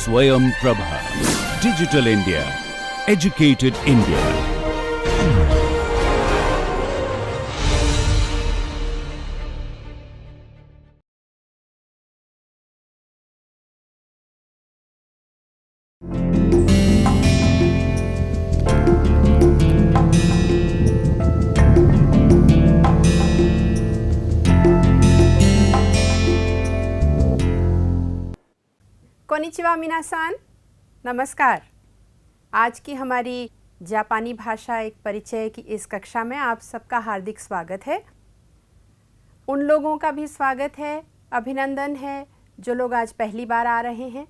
Swayam Prabha. Digital India. Educated India. कोनिचिवा मिनासान, नमस्कार। आज की हमारी जापानी भाषा एक परिचय की इस कक्षा में आप सबका हार्दिक स्वागत है। उन लोगों का भी स्वागत है, अभिनंदन है जो लोग आज पहली बार आ रहे हैं,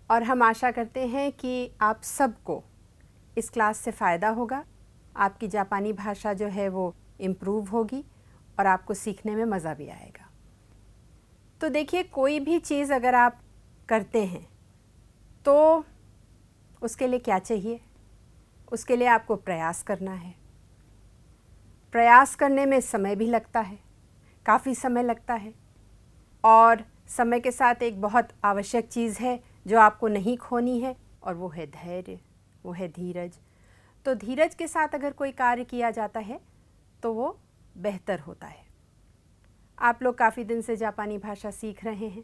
और हम आशा करते हैं कि आप सबको इस क्लास से फ़ायदा होगा, आपकी जापानी भाषा जो है वो इम्प्रूव होगी और आपको सीखने में मज़ा भी आएगा। तो देखिए, कोई भी चीज़ अगर आप करते हैं तो उसके लिए क्या चाहिए? उसके लिए आपको प्रयास करना है। प्रयास करने में समय भी लगता है, काफ़ी समय लगता है, और समय के साथ एक बहुत आवश्यक चीज़ है जो आपको नहीं खोनी है, और वो है धैर्य, वो है धीरज। तो धीरज के साथ अगर कोई कार्य किया जाता है तो वो बेहतर होता है। आप लोग काफ़ी दिन से जापानी भाषा सीख रहे हैं।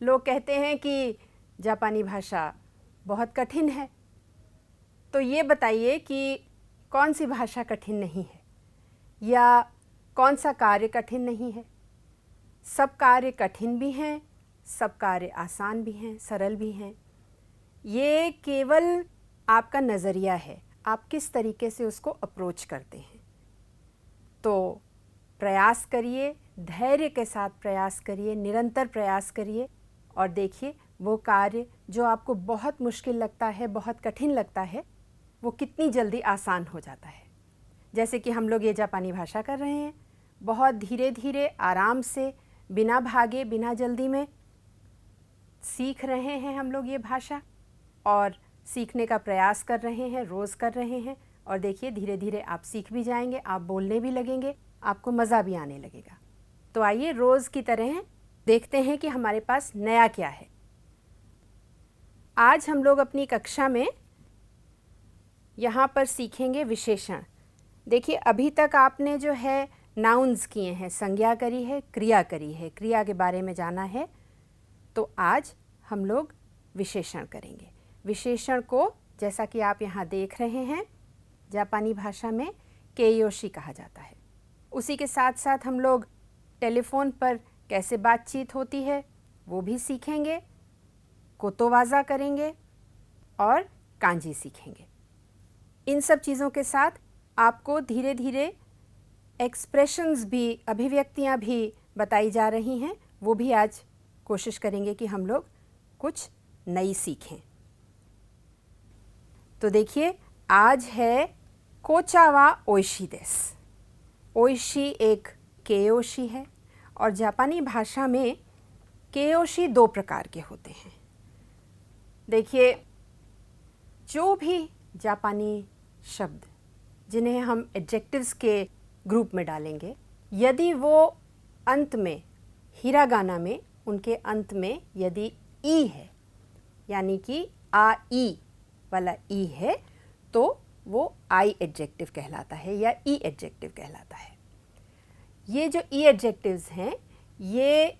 लोग कहते हैं कि जापानी भाषा बहुत कठिन है, तो ये बताइए कि कौन सी भाषा कठिन नहीं है, या कौन सा कार्य कठिन नहीं है? सब कार्य कठिन भी हैं, सब कार्य आसान भी हैं, सरल भी हैं। ये केवल आपका नज़रिया है, आप किस तरीके से उसको अप्रोच करते हैं। तो प्रयास करिए, धैर्य के साथ प्रयास करिए, निरंतर प्रयास करिए, और देखिए वो कार्य जो आपको बहुत मुश्किल लगता है, बहुत कठिन लगता है, वो कितनी जल्दी आसान हो जाता है। जैसे कि हम लोग ये जापानी भाषा कर रहे हैं, बहुत धीरे धीरे आराम से, बिना भागे, बिना जल्दी में सीख रहे हैं हम लोग ये भाषा, और सीखने का प्रयास कर रहे हैं, रोज़ कर रहे हैं, और देखिए धीरे धीरे आप सीख भी जाएंगे, आप बोलने भी लगेंगे, आपको मज़ा भी आने लगेगा। तो आइए रोज़ की तरह देखते हैं कि हमारे पास नया क्या है। आज हम लोग अपनी कक्षा में यहाँ पर सीखेंगे विशेषण। देखिए, अभी तक आपने जो है नाउन्स किए हैं, संज्ञा करी है, क्रिया करी है, क्रिया के बारे में जाना है। तो आज हम लोग विशेषण करेंगे। विशेषण को, जैसा कि आप यहाँ देख रहे हैं, जापानी भाषा में केयोशी कहा जाता है। उसी के साथ साथ हम लोग टेलीफोन पर कैसे बातचीत होती है वो भी सीखेंगे, कोतोवाजा करेंगे और कांजी सीखेंगे। इन सब चीज़ों के साथ आपको धीरे धीरे एक्सप्रेशंस भी, अभिव्यक्तियाँ भी बताई जा रही हैं, वो भी आज कोशिश करेंगे कि हम लोग कुछ नई सीखें। तो देखिए, आज है कोचावा ओइशी देस। ओइशी एक केयोशी है, और जापानी भाषा में केयोशी दो प्रकार के होते हैं। देखिए, जो भी जापानी शब्द जिन्हें हम एडजेक्टिव्स के ग्रुप में डालेंगे, यदि वो अंत में, हिरागाना में, उनके अंत में यदि ई है, यानी कि आ ई वाला ई है, तो वो आई एडजेक्टिव कहलाता है या ई एडजेक्टिव कहलाता है। ये जो ई एडजेक्टिव्स हैं, ये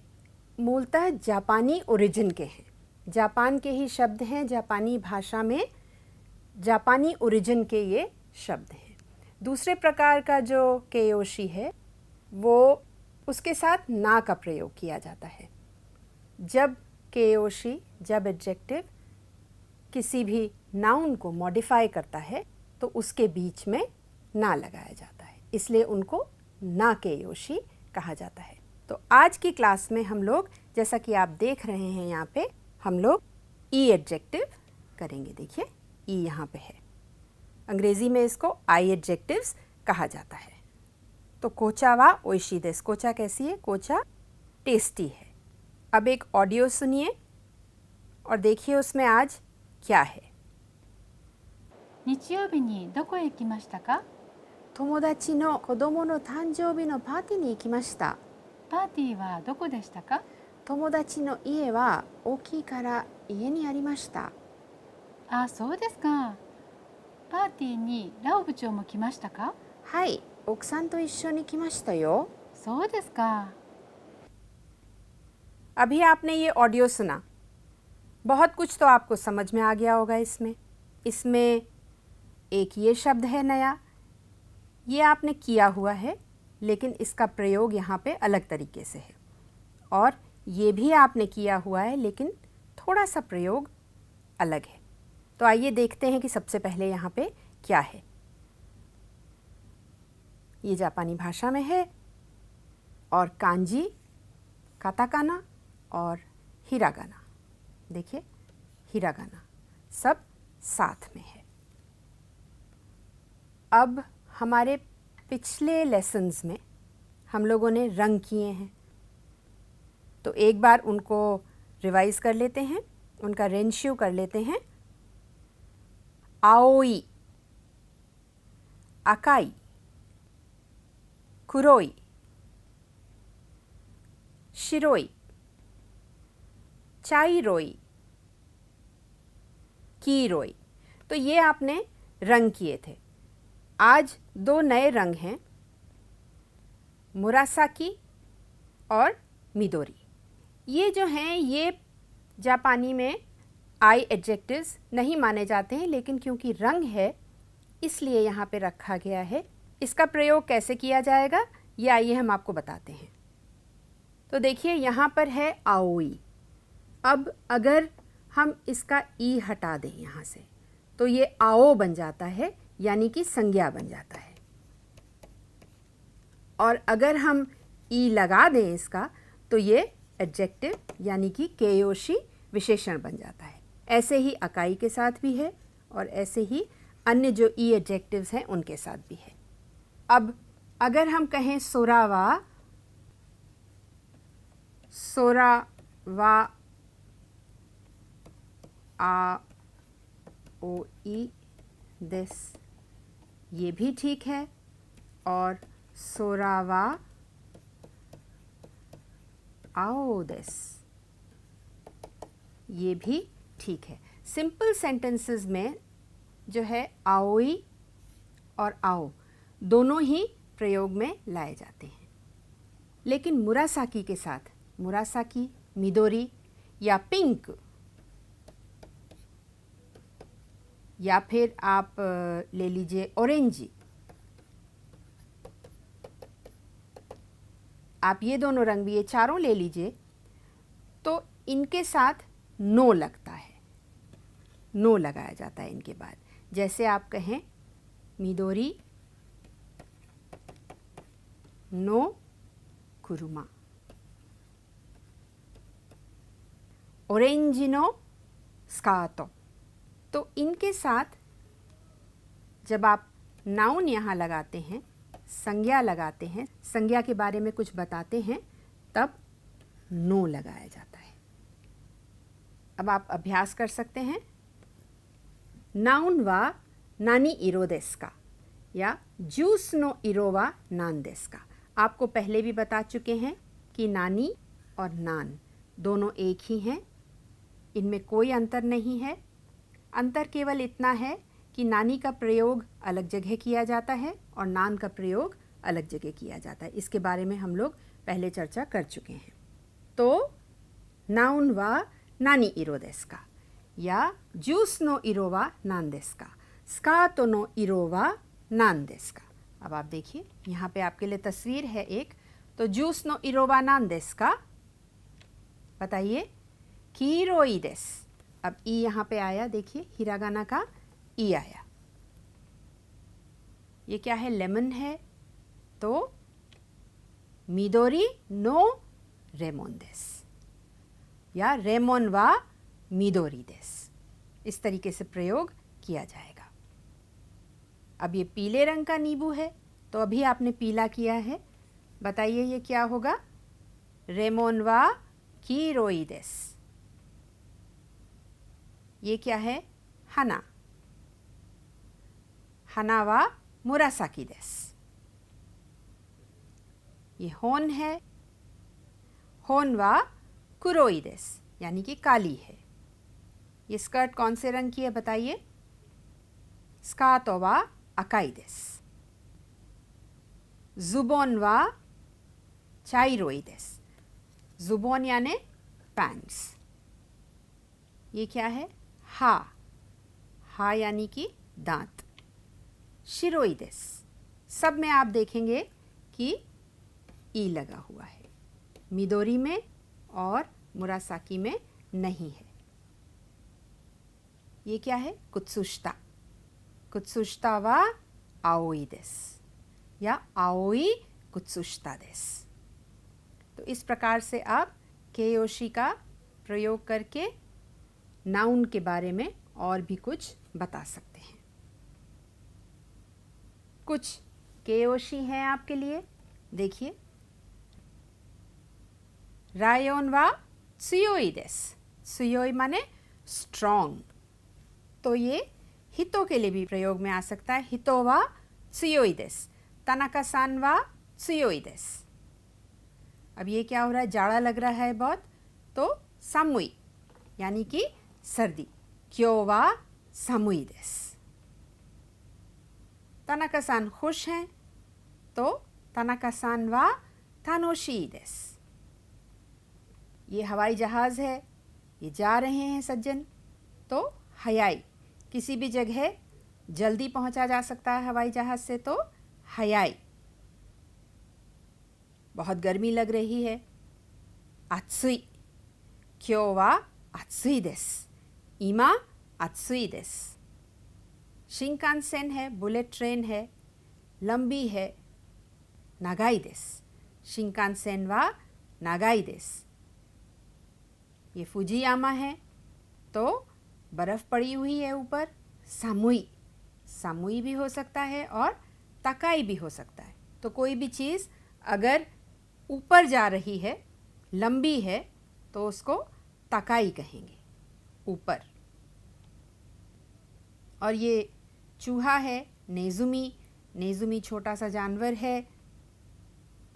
मूलतः जापानी ओरिजिन के हैं, जापान के ही शब्द हैं। जापानी भाषा में जापानी ओरिजिन के ये शब्द हैं। दूसरे प्रकार का जो केयोशी है, वो उसके साथ ना का प्रयोग किया जाता है। जब केयोशी, जब एडजेक्टिव किसी भी नाउन को मॉडिफाई करता है, तो उसके बीच में ना लगाया जाता है, इसलिए उनको ना केयोशी कहा जाता है। तो आज की क्लास में हम लोग, जैसा कि आप देख रहे हैं यहाँ पे, हम लोग ई एडजेक्टिव करेंगे। देखिए, ई यहाँ पे है। अंग्रेज़ी में इसको आई एडजेक्टिव्स कहा जाता है। तो कोचा वा ओइशी देस। कोचा कैसी है? कोचा टेस्टी है। अब एक ऑडियो सुनिए और देखिए उसमें आज क्या है। 日曜日にどこへ行きましたか？友達の子供の誕生日のパーティーに行きました。パーティーはどこでしたか？友達の家は大きいから家にありました。あ、そうですか。パーティーにラオ部長も来ましたか？はい、奥さんと一緒に来ましたよ。そうですか。 अभी आपने ये ऑडियो सुना, बहुत कुछ तो आपको समझ में आ गया होगा इसमें। इसमें एक ये शब्द है नया, ये आपने किया हुआ है, लेकिन इसका प्रयोग यहाँ पे अलग तरीके से है। और ये भी आपने किया हुआ है, लेकिन थोड़ा सा प्रयोग अलग है। तो आइए देखते हैं कि सबसे पहले यहाँ पे क्या है। ये जापानी भाषा में है और कांजी, काताकाना और हिरागाना, देखिए हिरागाना सब साथ में है। अब हमारे पिछले लेसन्स में हम लोगों ने रंग किए हैं, तो एक बार उनको रिवाइज कर लेते हैं, उनका रेंशियो कर लेते हैं। आओई, अकाई, कुरोई, शिरोई, चाइरोई, कीरोई। तो ये आपने रंग किए थे। आज दो नए रंग हैं, मुरासाकी और मिदोरी। ये जो हैं ये जापानी में आई एडजेक्टिव्स नहीं माने जाते हैं, लेकिन क्योंकि रंग है इसलिए यहाँ पे रखा गया है। इसका प्रयोग कैसे किया जाएगा ये आइए हम आपको बताते हैं। तो देखिए यहाँ पर है आओई। अब अगर हम इसका ई हटा दें यहाँ से तो ये आओ बन जाता है, यानी कि संज्ञा बन जाता है। और अगर हम ई लगा दें इसका तो ये एडजेक्टिव यानी कि केयोशी विशेषण बन जाता है। ऐसे ही अकाई के साथ भी है और ऐसे ही अन्य जो ई एडजेक्टिव्स हैं उनके साथ भी है। अब अगर हम कहें सोरावा, सोरावा आ ओ ई दिस, ये भी ठीक है। और सोरावा आओ दिस, ये भी ठीक है। सिंपल सेंटेंसेस में जो है आओई और आओ दोनों ही प्रयोग में लाए जाते हैं, लेकिन मुरासाकी के साथ मुरासाकी, मिदोरी या पिंक, या फिर आप ले लीजिए ऑरेंज, आप ये दोनों रंग भी, ये चारों ले लीजिए, तो इनके साथ नो लगता है, नो लगाया जाता है इनके बाद। जैसे आप कहें मिदोरी नो कुरुमा, ऑरेंज नो स्कार्टो। तो इनके साथ जब आप नाउन यहाँ लगाते हैं, संज्ञा लगाते हैं, संज्ञा के बारे में कुछ बताते हैं, तब नो लगाया जाता है। अब आप अभ्यास कर सकते हैं। नाउन वा नानी इरो देस का या जूस नो इरो वा नान देस का। आपको पहले भी बता चुके हैं कि नानी और नान दोनों एक ही हैं, इनमें कोई अंतर नहीं है। अंतर केवल इतना है कि नानी का प्रयोग अलग जगह किया जाता है और नान का प्रयोग अलग जगह किया जाता है। इसके बारे में हम लोग पहले चर्चा कर चुके हैं। तो नाउन वा नानी इरो देस का या जूस नो इरो वा नान देस का, स्कार्टो नो इरो वा नान देस का। अब आप देखिए यहाँ पे आपके लिए तस्वीर है एक। तो जूस नो इरो वा नान देस का, बताइए। कीरोई देस। अब ई यहाँ पे आया, देखिए हिरागाना का ई आया। ये क्या है? लेमन है। तो मिदोरी नो रेमोन देस या रेमोन वा मिदोरी देस, इस तरीके से प्रयोग किया जाएगा। अब ये पीले रंग का नींबू है, तो अभी आपने पीला किया है, बताइए ये क्या होगा? रेमोन वा कीरोई देस। ये क्या है? हना, हना वा मुरासाकी देस। ये होन है, होन वा कुरोई देस, यानी कि काली है। ये स्कर्ट कौन से रंग की है बताइए? स्कार्टो वा अकाई देसु. जुबोन वा चाइरोई देसु. जुबोन यानी पैंट्स. ये क्या है? हा. हा यानी कि दांत. शिरोई देसु. सब में आप देखेंगे कि ई लगा हुआ है. मिदोरी में और मुरासाकी में नहीं है. ये क्या है? कुत्सुशिता. कुत्सुशिता वा आओई देसु या आओई कुत्सुशिता देसु. तो इस प्रकार से आप केयोशी का प्रयोग करके नाउन के बारे में और भी कुछ बता सकते हैं. कुछ केयोशी हैं आपके लिए. देखिए, रायोन वा त्सुयोई देसु. त्सुयोई माने स्ट्रॉन्ग. तो ये हितो के लिए भी प्रयोग में आ सकता है. हितो वा त्सुयोई देसु. तनाका सान वा त्सुयोई देसु. अब ये क्या हो रहा है? जाड़ा लग रहा है बहुत, तो सामुई यानी कि सर्दी. क्यो वा सामुई देसु. तनाका सान खुश हैं, तो तनाका सान वा तानोशी देसु. ये हवाई जहाज है, ये जा रहे हैं सज्जन, तो हयाई. किसी भी जगह जल्दी पहुंचा जा सकता है हवाई जहाज से, तो हयाई. बहुत गर्मी लग रही है, आत्सुई. क्यो वा आत्सुई देसु. इमा आत्सुई देसु. शिंकानसेन है, बुलेट ट्रेन है, लंबी है, नागाई देसु. शिंकानसेन वा नागाई देसु. ये फुजियामा है, तो बर्फ पड़ी हुई है ऊपर. सामुई. सामुई भी हो सकता है और तकाई भी हो सकता है. तो कोई भी चीज़ अगर ऊपर जा रही है, लंबी है, तो उसको तकाई कहेंगे, ऊपर. और ये चूहा है, नेजुमी. नेजुमी छोटा सा जानवर है,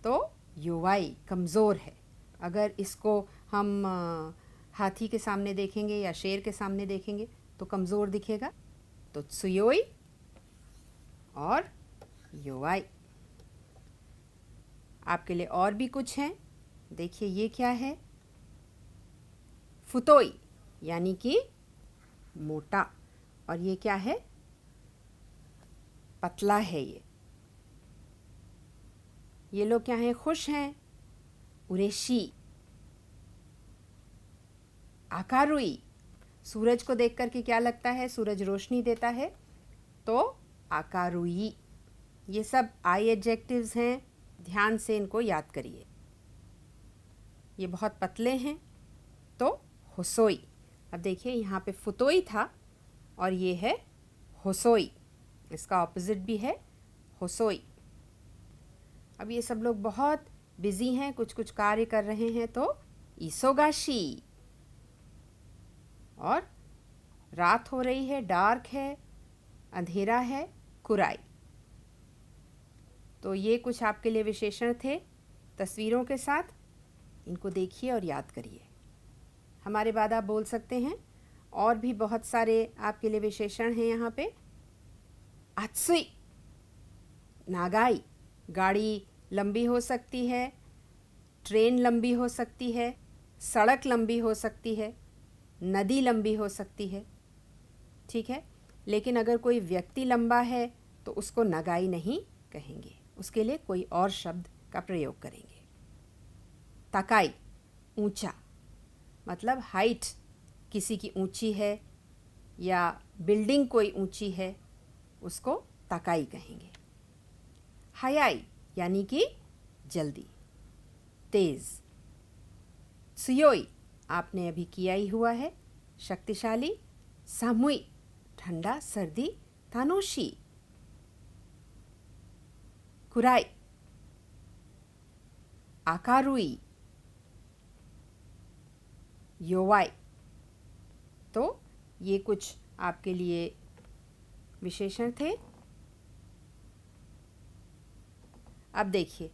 तो योवाई, कमज़ोर है. अगर इसको हम हाथी के सामने देखेंगे या शेर के सामने देखेंगे तो कमज़ोर दिखेगा. तो त्सुयोई और योवाई. आपके लिए और भी कुछ हैं. देखिए, ये क्या है? फुतोई यानी कि मोटा. और ये क्या है? पतला है. ये लोग क्या हैं? खुश हैं. उरेशी. आकारुई. सूरज को देख करके क्या लगता है? सूरज रोशनी देता है, तो आकारुई. ये सब आई एडजेक्टिव्स हैं, ध्यान से इनको याद करिए. ये बहुत पतले हैं, तो होसोई. अब देखिए, यहाँ पे फुतोई था और ये है होसोई. इसका ऑपोजिट भी है होसोई. अब ये सब लोग बहुत बिजी हैं, कुछ कुछ कार्य कर रहे हैं, तो इसोगाशी. और रात हो रही है, डार्क है, अंधेरा है, कुराई. तो ये कुछ आपके लिए विशेषण थे तस्वीरों के साथ. इनको देखिए और याद करिए. हमारे बाद आप बोल सकते हैं. और भी बहुत सारे आपके लिए विशेषण हैं यहाँ पे. आत्सुई, नागाई. गाड़ी लंबी हो सकती है, ट्रेन लंबी हो सकती है, सड़क लंबी हो सकती है, नदी लंबी हो सकती है. ठीक है, लेकिन अगर कोई व्यक्ति लंबा है तो उसको नगाई नहीं कहेंगे, उसके लिए कोई और शब्द का प्रयोग करेंगे. तकाई, ऊंचा. मतलब हाइट किसी की ऊंची है या बिल्डिंग कोई ऊंची है, उसको तकाई कहेंगे. हयाई यानी कि जल्दी, तेज. त्सुयोई आपने अभी किया ही हुआ है, शक्तिशाली. सामुई, ठंडा, सर्दी. तानोशी, कुराई. आकारुई, योवाई. तो ये कुछ आपके लिए विशेषण थे. अब देखिए,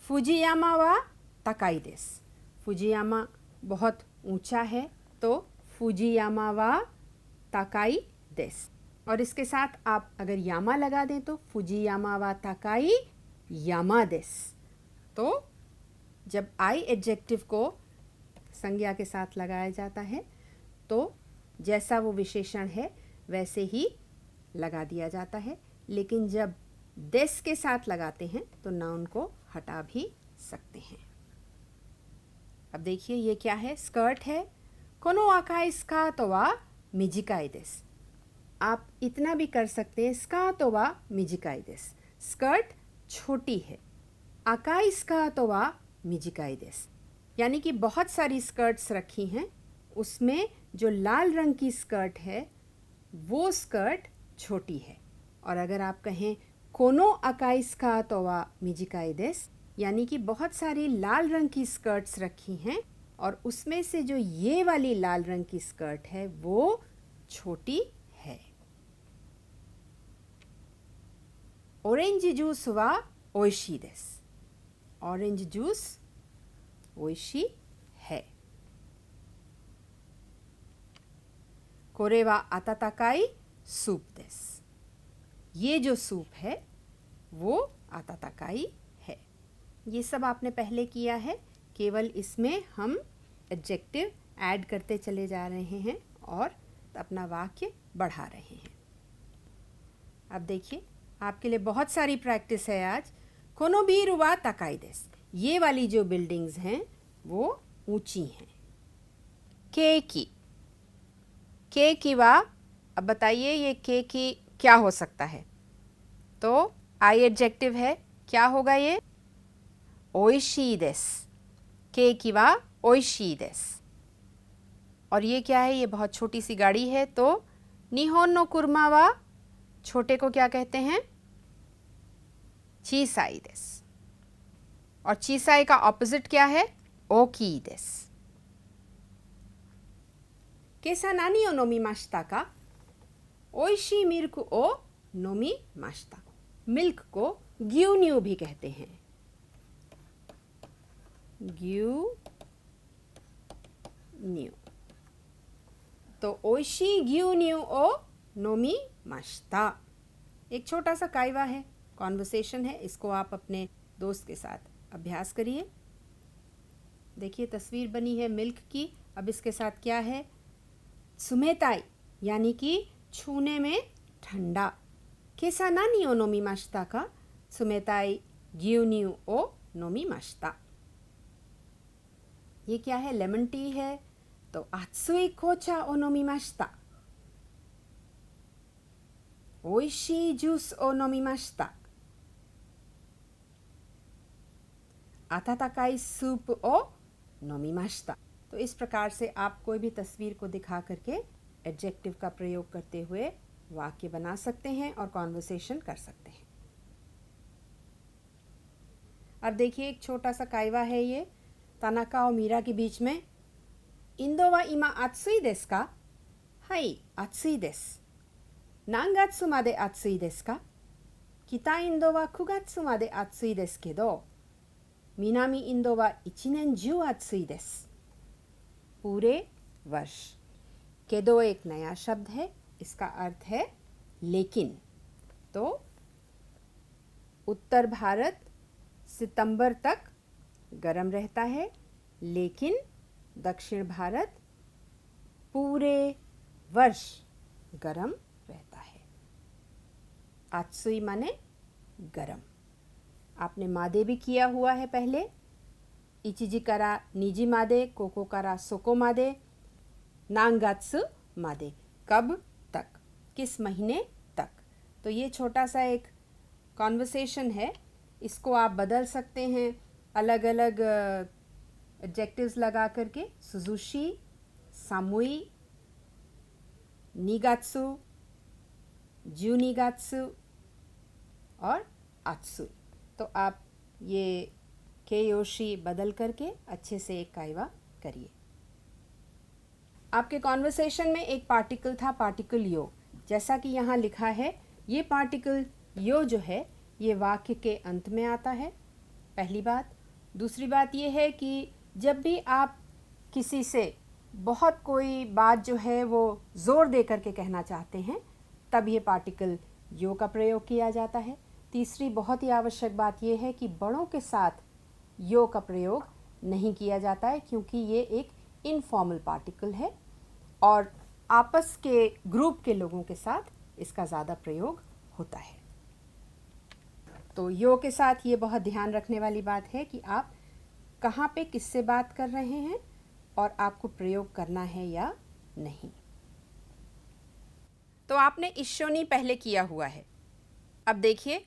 फुजियामा वा तकाई देसु. फुजियामा बहुत ऊंचा है, तो फुजियामा वा ताकाई देस। और इसके साथ आप अगर यामा लगा दें तो फुजियामा वा ताकाई यामा देस। तो जब आई एडजेक्टिव को संज्ञा के साथ लगाया जाता है तो जैसा वो विशेषण है वैसे ही लगा दिया जाता है, लेकिन जब देस के साथ लगाते हैं तो नाउन को हटा भी सकते हैं। अब देखिए ये क्या है, स्कर्ट है। कोनो आकाई स्कार्ट वा मिजिकाई देस। आप इतना भी कर सकते हैं, स्कार्ट वा मिजिकाई देस। स्कर्ट छोटी है। आकाई स्कार्ट वा मिजिकाई देस, यानी कि बहुत सारी स्कर्ट्स रखी हैं, उसमें जो लाल रंग की स्कर्ट है वो स्कर्ट छोटी है। और अगर आप कहें कोनो आकाई स्कार्ट वा मिजिकाई देस, यानी कि बहुत सारी लाल रंग की स्कर्ट्स रखी हैं और उसमें से जो ये वाली लाल रंग की स्कर्ट है वो छोटी है। ऑरेंज जूस वा ओइशी देस। ऑरेंज जूस ओइशी है। कोरे वा आताताकाई सूप देस। ये जो सूप है वो आताताकाई है। ये सब आपने पहले किया है, केवल इसमें हम एडजेक्टिव ऐड करते चले जा रहे हैं और अपना वाक्य बढ़ा रहे हैं। अब देखिए आपके लिए बहुत सारी प्रैक्टिस है आज। कोनो बीरु वा ताकाई देस। ये वाली जो बिल्डिंग्स हैं वो ऊंची हैं। केकी। केकी वा, अब बताइए ये केकी क्या हो सकता है? तो आई एडजेक्टिव है, क्या होगा ये? ओइशी देस। केकी वा ओइशी देस। और ये क्या है? ये बहुत छोटी सी गाड़ी है, तो निहोन नो कुर्मा वा, छोटे को क्या कहते हैं? चीसाई देस। और चीसाई का ऑपोजिट क्या है? ओकी देस। केसा नानी ओ नोमीमाशिता का? ओइशी मिल्क ओ नोमीमाशिता। मिल्क को ग्यून्यू भी कहते हैं। ग्यून्यू। तो ओइशी ग्यून्यू ओ नोमीमाशिता। एक छोटा सा काइवा है, कॉन्वर्सेशन है, इसको आप अपने दोस्त के साथ अभ्यास करिए। देखिए तस्वीर बनी है मिल्क की। अब इसके साथ क्या है? सुमेताई, यानी कि छूने में ठंडा। केसा नानी ओ नोमीमाशिता का? सुमेताई ग्यून्यू ओ नोमीमाशिता। ये क्या है? लेमन टी है, तो आत्सुई कोचा ओ नोमीमाशिता। ओइशी जूस ओ नोमीमाशिता। आताताकाई सूप ओ नोमीमाशिता। तो इस प्रकार से आप कोई भी तस्वीर को दिखा करके एडजेक्टिव का प्रयोग करते हुए वाक्य बना सकते हैं और कॉन्वर्सेशन कर सकते हैं। अब देखिए एक छोटा सा काइवा है ये तानाका और मीरा के बीच में। इंदो वा इमा आत्सुई देसु का? हाई, आत्सुई देसु। नान गात्सु मादे आत्सुई देसु का? किता इंदो वा 9月まで暑いですけど、南インドは一年中暑いです。पूरे वर्ष। केदो एक नया शब्द है, इसका अर्थ है लेकिन। तो उत्तर भारत सितंबर तक गर्म रहता है, लेकिन दक्षिण भारत पूरे वर्ष गर्म रहता है। आत्सुई माने गरम। आपने मादे भी किया हुआ है पहले। इचिजी करा निजी मादे, कोको करा सोको मादे, नांगात्सु मादे। कब तक, किस महीने तक। तो ये छोटा सा एक कॉन्वर्सेशन है, इसको आप बदल सकते हैं अलग अलग एडजेक्टिव्स लगा करके। सुजुशी, सामुई, निगात्सु, जूनिगात्सु और आत्सु। तो आप ये केयोशी बदल करके अच्छे से एक काइवा करिए। आपके कॉन्वर्सेशन में एक पार्टिकल था, पार्टिकल यो। जैसा कि यहाँ लिखा है, ये पार्टिकल यो जो है ये वाक्य के अंत में आता है, पहली बात। दूसरी बात ये है कि जब भी आप किसी से बहुत कोई बात जो है वो जोर दे करके कहना चाहते हैं, तब ये पार्टिकल यो का प्रयोग किया जाता है। तीसरी बहुत ही आवश्यक बात यह है कि बड़ों के साथ यो का प्रयोग नहीं किया जाता है, क्योंकि ये एक इनफॉर्मल पार्टिकल है और आपस के ग्रुप के लोगों के साथ इसका ज़्यादा प्रयोग होता है। तो यो के साथ ये बहुत ध्यान रखने वाली बात है कि आप कहाँ पे किससे बात कर रहे हैं और आपको प्रयोग करना है या नहीं। तो आपने इश्योनी पहले किया हुआ है। अब देखिए,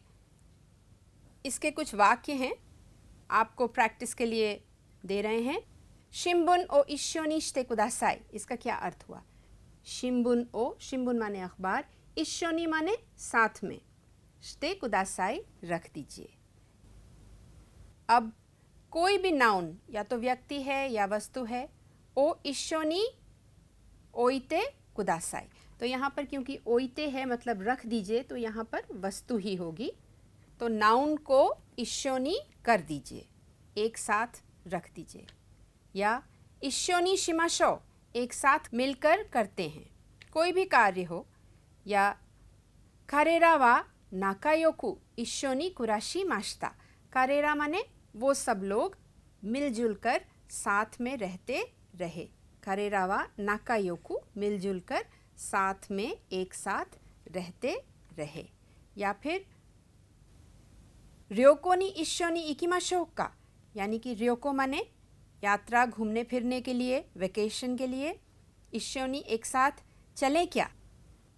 इसके कुछ वाक्य हैं, आपको प्रैक्टिस के लिए दे रहे हैं। शिम्बुन ओ इश्योनी शिते कुदासाई, इसका क्या अर्थ हुआ? शिम्बुन ओ, शिम्बुन माने अखबार, इश्योनी माने साथ में, शिते कुदासाई रख दीजिए। अब कोई भी नाउन या तो व्यक्ति है या वस्तु है, ओ इश्योनी ओइते कुदासाई, तो यहाँ पर क्योंकि ओइते है मतलब रख दीजिए, तो यहाँ पर वस्तु ही होगी, तो नाउन को इश्योनी कर दीजिए, एक साथ रख दीजिए। या इश्योनी शिमाशो, एक साथ मिलकर करते हैं, कोई भी कार्य हो। या कारेरा वा नाकायोकु इश्योनी कुराशी माश्ता, कारेरा माने वो सब लोग मिलजुल कर साथ में रहते रहे। कारेरा वा नाकायोकु, मिलजुल कर साथ में एक साथ रहते रहे। या फिर रियोको नी इश्योनी इकिमाशो का, यानी कि रियोको माने यात्रा, घूमने फिरने के लिए, वेकेशन के लिए, इश्योनी एक साथ चले क्या,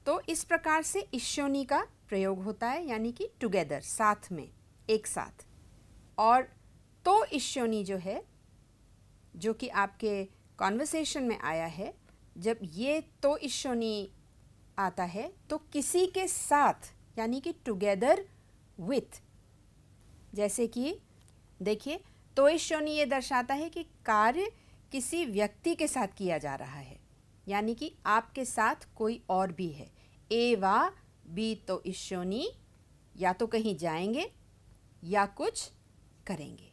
तो इस प्रकार से इश्योनी का प्रयोग होता है, यानी कि टुगेदर, साथ में, एक साथ। और तो इश्योनी जो है, जो कि आपके कॉन्वर्सेशन में आया है, जब ये तो इश्योनी आता है तो किसी के साथ, यानी कि टुगेदर विथ। जैसे कि देखिए, तो इश्योनी ये दर्शाता है कि कार्य किसी व्यक्ति के साथ किया जा रहा है, यानी कि आपके साथ कोई और भी है। ए वा बी तो इश्योनी, या तो कहीं जाएंगे या कुछ करेंगे।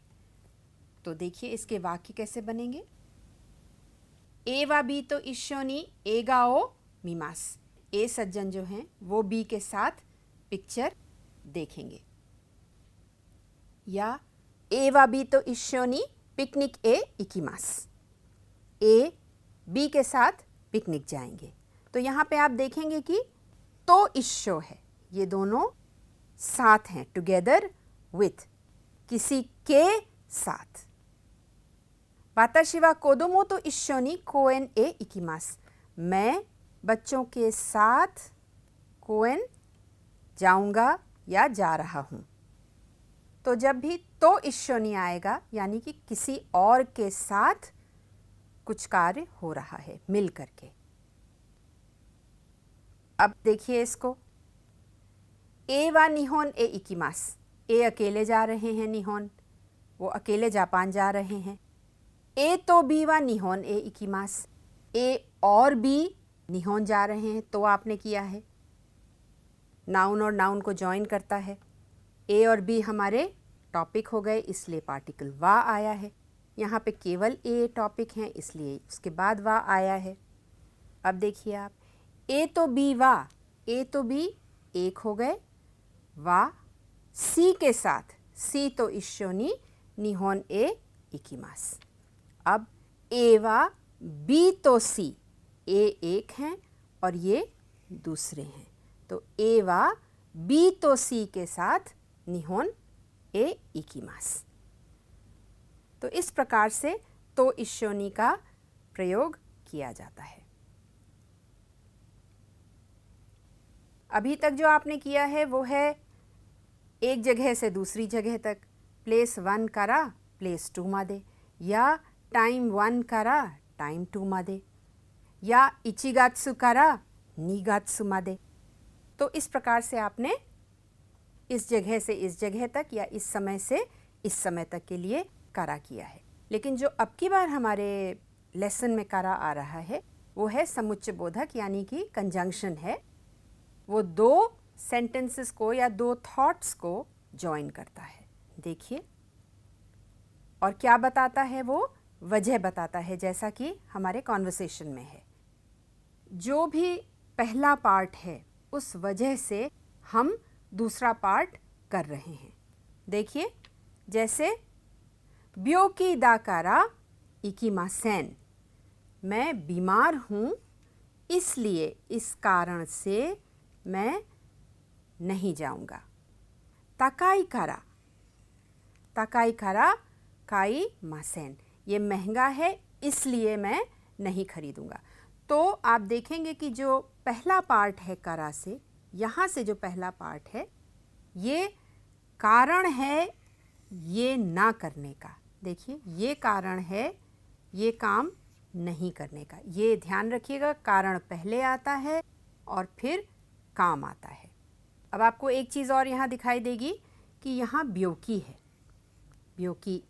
तो देखिए इसके वाक्य कैसे बनेंगे। ए वा बी तो इश्योनी एगाओ मीमास, ए सज्जन जो हैं वो बी के साथ पिक्चर देखेंगे। या ए वा बी तो इश्योनी पिकनिक ए इकिमास, ए बी के साथ पिकनिक जाएंगे। तो यहाँ पे आप देखेंगे कि तो इश्यो है, ये दोनों साथ हैं, टुगेदर विथ, किसी के साथ। वाताशी वा कोदोमो तो इश्योनी कोएन ए इकिमास, मैं बच्चों के साथ कोएन जाऊंगा या जा रहा हूँ। तो जब भी तो इश्योनी आएगा, यानी कि किसी और के साथ कुछ कार्य हो रहा है मिल करके। अब देखिए इसको, ए वा निहोन ए इकिमास, ए अकेले जा रहे हैं निहोन, वो अकेले जापान जा रहे हैं। ए तो बी वा निहोन ए इकिमास, ए और बी निहोन जा रहे हैं, तो आपने किया है, नाउन और नाउन को ज्वाइन करता है। ए और बी हमारे टॉपिक हो गए, इसलिए पार्टिकल वा आया है। यहाँ पे केवल ए टॉपिक हैं, इसलिए उसके बाद वा आया है। अब देखिए आप, ए तो बी वा, ए तो बी एक हो गए, वा सी के साथ, सी तो इश्योनी निहोन ए इकिमास। अब ए वा बी तो सी, ए एक हैं और ये दूसरे हैं, तो ए वा बी तो सी के साथ निहोन ए इकिमास। तो इस प्रकार से तो इश्योनी का प्रयोग किया जाता है। अभी तक जो आपने किया है वो है एक जगह से दूसरी जगह तक, प्लेस 1 करा प्लेस 2 मादे, या टाइम 1 करा टाइम 2 मादे, या इचिगात्सु करा निगात्सु मादे। तो इस प्रकार से आपने इस जगह से इस जगह तक या इस समय से इस समय तक के लिए करा किया है। लेकिन जो अब की बार हमारे लेसन में करा आ रहा है वो है समुच्चय बोधक, यानी कि कंजंक्शन है। वो दो सेंटेंसेस को या दो थॉट्स को जॉइन करता है। देखिए, और क्या बताता है वो, वजह बताता है, जैसा कि हमारे कॉन्वर्सेशन में है। जो भी पहला पार्ट है उस वजह से हम दूसरा पार्ट कर रहे हैं। देखिए, जैसे ब्योकी दाकारा इकिमासेन, मैं बीमार हूँ इसलिए, इस कारण से मैं नहीं जाऊँगा। ताकाई कारा, ताकाई कारा काई मासेन, ये महंगा है इसलिए मैं नहीं खरीदूँगा। तो आप देखेंगे कि जो पहला पार्ट है कारा से, यहाँ से जो पहला पार्ट है ये कारण है ये ना करने का। देखिए, ये कारण है ये काम नहीं करने का। ये ध्यान रखिएगा, कारण पहले आता है और फिर काम आता है। अब आपको एक चीज़ और यहाँ दिखाई देगी कि यहाँ ब्योकी है। ब्योकी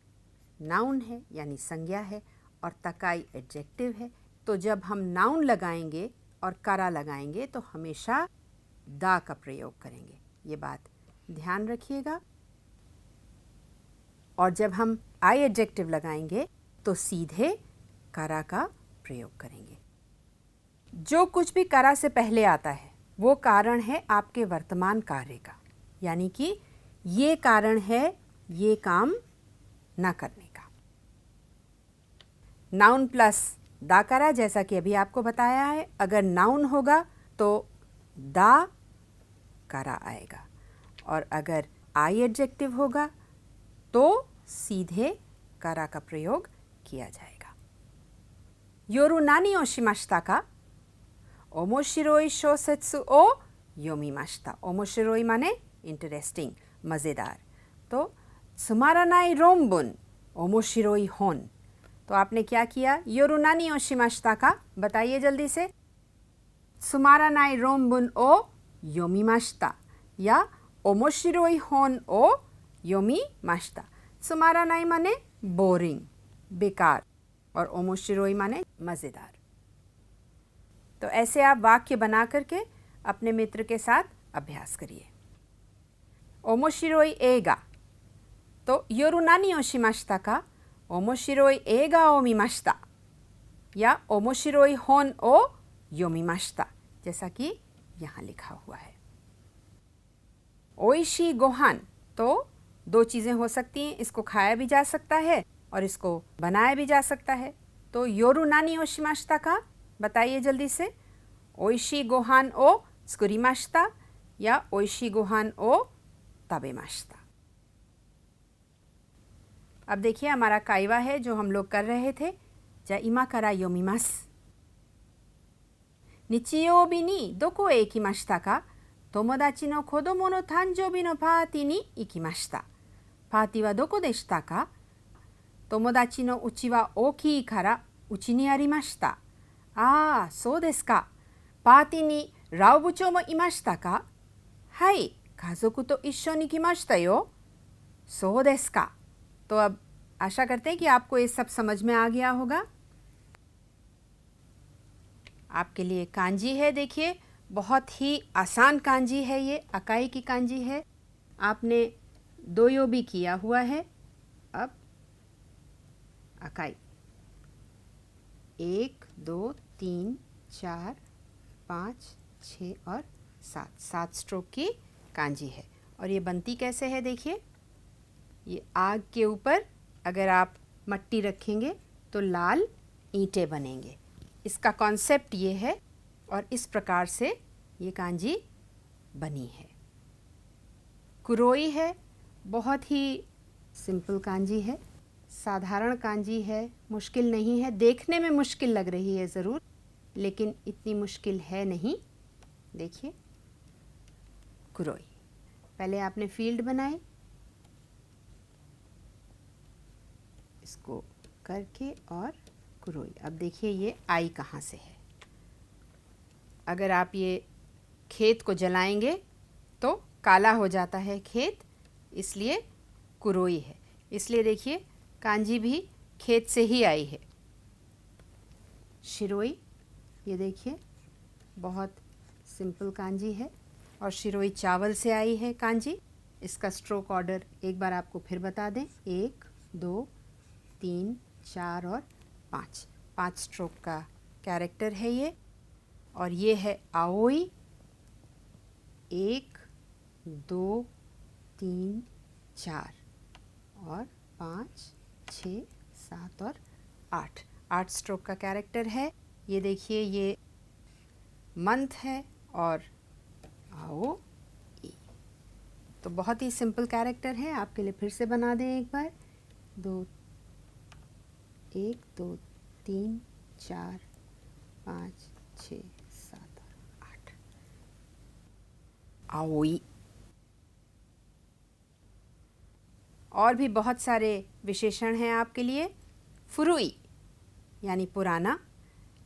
नाउन है यानी संज्ञा है और तकाई एडजेक्टिव है। तो जब हम नाउन लगाएंगे और कारा लगाएंगे तो हमेशा दा का प्रयोग करेंगे, ये बात ध्यान रखिएगा। और जब हम आई एडजेक्टिव लगाएंगे तो सीधे कारा का प्रयोग करेंगे। जो कुछ भी कारा से पहले आता है वो कारण है आपके वर्तमान कार्य का, यानी कि ये कारण है ये काम ना करने का। नाउन प्लस दा कारा, जैसा कि अभी आपको बताया है, अगर नाउन होगा तो दा कारा आएगा और अगर आई एडजेक्टिव होगा तो सीधे कारा का प्रयोग किया जाएगा। योरु नानी ओ शिमाशिता का? ओमोशिरोई शोसेत्सु ओ योमिमाशिता। ओमोशिरोई माने इंटरेस्टिंग, मज़ेदार। तो त्सुमारानाई रोम्बुन ओमोशिरोई होन। तो आपने क्या किया? योरु नानी ओ शिमाशिता का, बताइए जल्दी से। त्सुमारानाई रोम्बुन ओ योमिमाशिता या ओमोशिरोई होन ओ योमिमाशिता। त्सुमारानाई माने बोरिंग, बेकार, और ओमोशिरोई माने मज़ेदार। तो ऐसे आप वाक्य बना करके अपने मित्र के साथ अभ्यास करिए। ओमोशिरोई एगा, तो योरु नानी ओ शिमाशिता का? ओमोशिरोई एगा ओ मिमाशिता या ओमोशिरोई होन ओ योमिमाशिता, जैसा कि यहाँ लिखा हुआ है। ओइशी गोहान, तो दो चीज़ें हो सकती हैं, इसको खाया भी जा सकता है और इसको बनाया भी जा सकता है। तो योरु नानी ओ शिमाशिता का, बताइए जल्दी से। ओइशी गोहान ओ त्सुकुरिमाशिता या ओइशी गोहान ओ ताबेमाशिता। अब देखिए हमारा काइवा है जो हम लोग कर रहे थे। जा इमा कारा योमिमास। निचियोबी नि दोको ए इकिमाशिता का? तोमोदाची नो कोदोमो नो तांजोबी नो पार्टी नि इकिमाशिता। पार्टी वा दोको देशिता का? 友達の家は大きいからうちにありました。ああ、そうですか。パーティーにラオ部長もいましたか？はい、家族と一緒に来ましたよ。そうですか。तो अब आशा करते हैं कि आपको ये सब समझ में आ गया होगा। आपके लिए कांजी है, देखिए बहुत ही आसान कांजी है, ये अकाई की कांजी है। आपने दोयो भी किया हुआ है। अब अकाई 1 2 3 4 5 6 और 7 स्ट्रोक की कांजी है। और ये बनती कैसे है? देखिए, ये आग के ऊपर अगर आप मट्टी रखेंगे तो लाल ईंटें बनेंगे। इसका कॉन्सेप्ट ये है और इस प्रकार से ये कांजी बनी है। कुरोई है, बहुत ही सिंपल कांजी है, साधारण कांजी है, मुश्किल नहीं है। देखने में मुश्किल लग रही है ज़रूर, लेकिन इतनी मुश्किल है नहीं। देखिए, कुरोई। पहले आपने फील्ड बनाए, इसको करके और कुरोई। अब देखिए ये आई कहाँ से है। अगर आप ये खेत को जलाएंगे तो काला हो जाता है खेत, इसलिए कुरोई है। इसलिए देखिए कांजी भी खेत से ही आई है। शिरोई, ये देखिए बहुत सिंपल कांजी है और शिरोई चावल से आई है कांजी। इसका स्ट्रोक ऑर्डर एक बार आपको फिर बता दें, 1 2 3 4 और 5, 5 स्ट्रोक का कैरेक्टर है ये। और ये है आओई। 1 2 3 4 और 5 6 7 और 8, 8 स्ट्रोक का कैरेक्टर है। ये देखिए ये मंथ है और आओ ई। तो बहुत ही सिंपल कैरेक्टर है, आपके लिए फिर से बना दें एक बार। 1 2 3 4 5 6 7 और 8 आओई। और भी बहुत सारे विशेषण हैं आपके लिए। फुरुई यानी पुराना,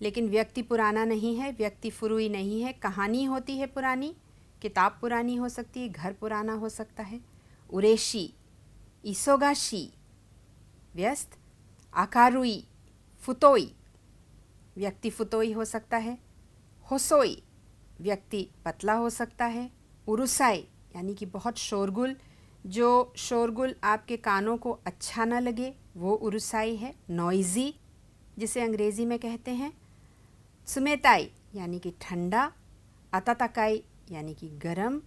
लेकिन व्यक्ति पुराना नहीं है, व्यक्ति फुरुई नहीं है। कहानी होती है पुरानी, किताब पुरानी हो सकती है, घर पुराना हो सकता है। उरेशी, इसोगाशी व्यस्त। आकारुई, फुतोई व्यक्ति फुतोई हो सकता है। होसोई व्यक्ति पतला हो सकता है। उरुसाई यानी कि बहुत शोरगुल, जो शोरगुल आपके कानों को अच्छा ना लगे वो उरुसाई है। नॉइजी जिसे अंग्रेज़ी में कहते हैं। सुमेताई यानी कि ठंडा। अताताकाई यानी कि गरम।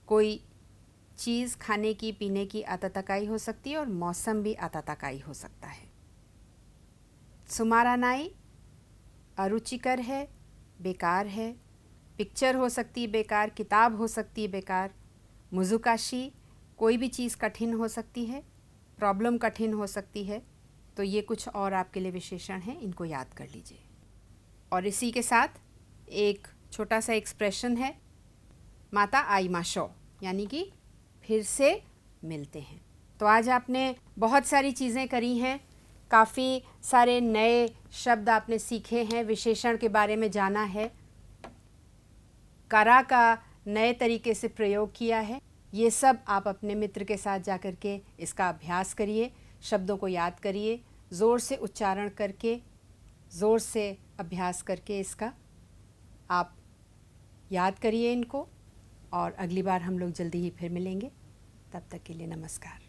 कोई चीज़ खाने की पीने की अताताकाई हो सकती है और मौसम भी अताताकाई हो सकता है। सुमारानाई अरुचिकर है, बेकार है। पिक्चर हो सकती है बेकार, किताब हो सकती है बेकार। मुजुकाशी कोई भी चीज़ कठिन हो सकती है, प्रॉब्लम कठिन हो सकती है। तो ये कुछ और आपके लिए विशेषण हैं, इनको याद कर लीजिए। और इसी के साथ एक छोटा सा एक्सप्रेशन है, माता आईमाशो यानी कि फिर से मिलते हैं। तो आज आपने बहुत सारी चीज़ें करी हैं, काफ़ी सारे नए शब्द आपने सीखे हैं, विशेषण के बारे में जाना है, कारा का नए तरीके से प्रयोग किया है। ये सब आप अपने मित्र के साथ जा कर के इसका अभ्यास करिए, शब्दों को याद करिए, ज़ोर से उच्चारण करके, ज़ोर से अभ्यास करके इसका आप याद करिए इनको। और अगली बार हम लोग जल्दी ही फिर मिलेंगे। तब तक के लिए नमस्कार।